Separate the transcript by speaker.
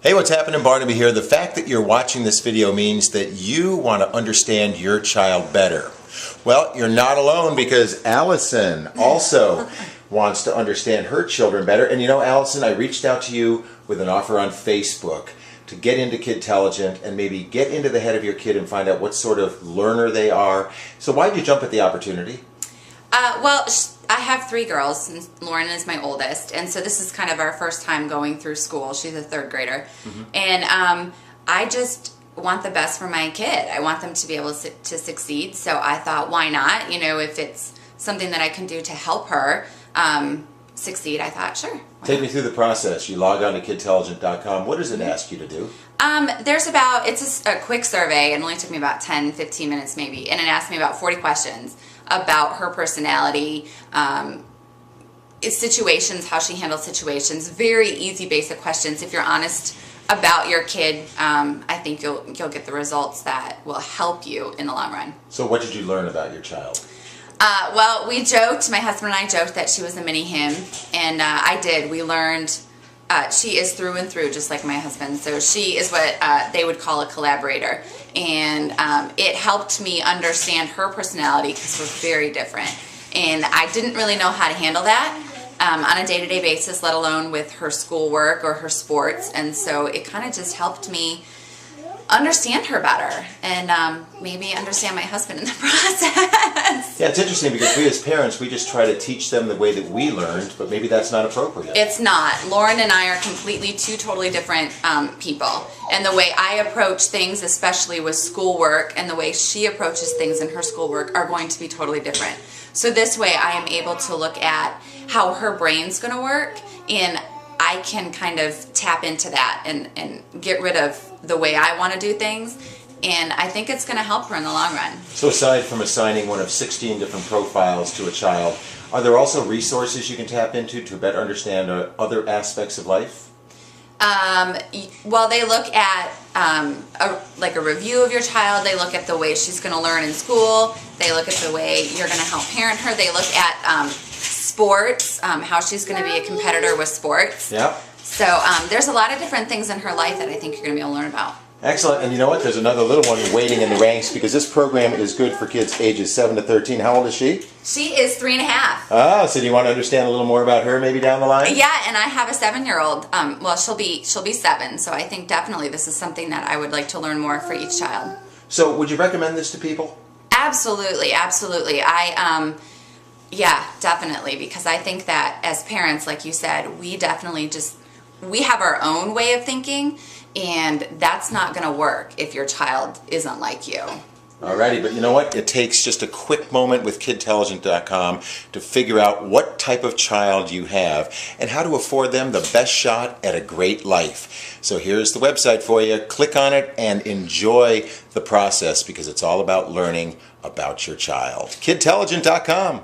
Speaker 1: Hey, what's happening? Barnaby here. The fact that you're watching this video means that you want to understand your child better. Well, you're not alone, because Allison also wants to understand her children better. And you know, Allison, I reached out to you with an offer on Facebook to get into Kidtelligent and maybe get into the head of your kid and find out what sort of learner they are. So why'd you jump at the opportunity?
Speaker 2: Well, I have 3 girls, and Lauren is my oldest, and so this is kind of our first time going through school. She's a 3rd grader, and I just want the best for my kid. I want them to be able to succeed, so I thought, why not? You know, if it's something that I can do to help her succeed, I thought, sure.
Speaker 1: Take me through the process. You log on to Kidtelligent.com. What does it ask you to do?
Speaker 2: It's a quick survey. It only took me about 10-15 minutes maybe, and it asked me about 40 questions about her personality, situations, how she handles situations. Very easy, basic questions. If you're honest about your kid, I think you'll get the results that will help you in the long run.
Speaker 1: So what did you learn about your child?
Speaker 2: Well, we joked, my husband and I joked that she was a mini him, and I did. We learned she is through and through just like my husband, so she is what they would call a collaborator, and it helped me understand her personality because we're very different, and I didn't really know how to handle that on a day-to-day basis, let alone with her schoolwork or her sports, and so it kind of just helped me understand her better and maybe understand my husband in the process.
Speaker 1: Yeah, it's interesting because we as parents, we just try to teach them the way that we learned, but maybe that's not appropriate.
Speaker 2: It's not. Lauren and I are completely two totally different people, and the way I approach things, especially with schoolwork, and the way she approaches things in her schoolwork are going to be totally different. So this way I am able to look at how her brain's going to work, and I can kind of tap into that and get rid of the way I want to do things, and I think it's going to help her in the long run. So
Speaker 1: aside from assigning one of 16 different profiles to a child, are there also resources you can tap into to better understand other aspects of life?
Speaker 2: Well, they look at like a review of your child. They look at the way she's going to learn in school. They look at the way you're going to help parent her. They look at sports, how she's going to be a competitor with sports.
Speaker 1: Yeah.
Speaker 2: So there's a lot of different things in her life that I think you're going to be able to learn about.
Speaker 1: Excellent. And you know what? There's another little one waiting in the ranks, because this program is good for kids ages 7 to 13. How old is she?
Speaker 2: She is 3 and a half.
Speaker 1: Ah, so do you want to understand a little more about her maybe down the line?
Speaker 2: Yeah, and I have a 7-year-old. Well, she'll be 7, so I think definitely this is something that I would like to learn more for each child.
Speaker 1: So would you recommend this to people?
Speaker 2: Absolutely, absolutely. Yeah, definitely, because I think that as parents, like you said, we definitely we have our own way of thinking, and that's not going to work if your child isn't like you.
Speaker 1: Alrighty, but you know what? It takes just a quick moment with Kidtelligent.com to figure out what type of child you have and how to afford them the best shot at a great life. So here's the website for you. Click on it and enjoy the process, because it's all about learning about your child. Kidtelligent.com.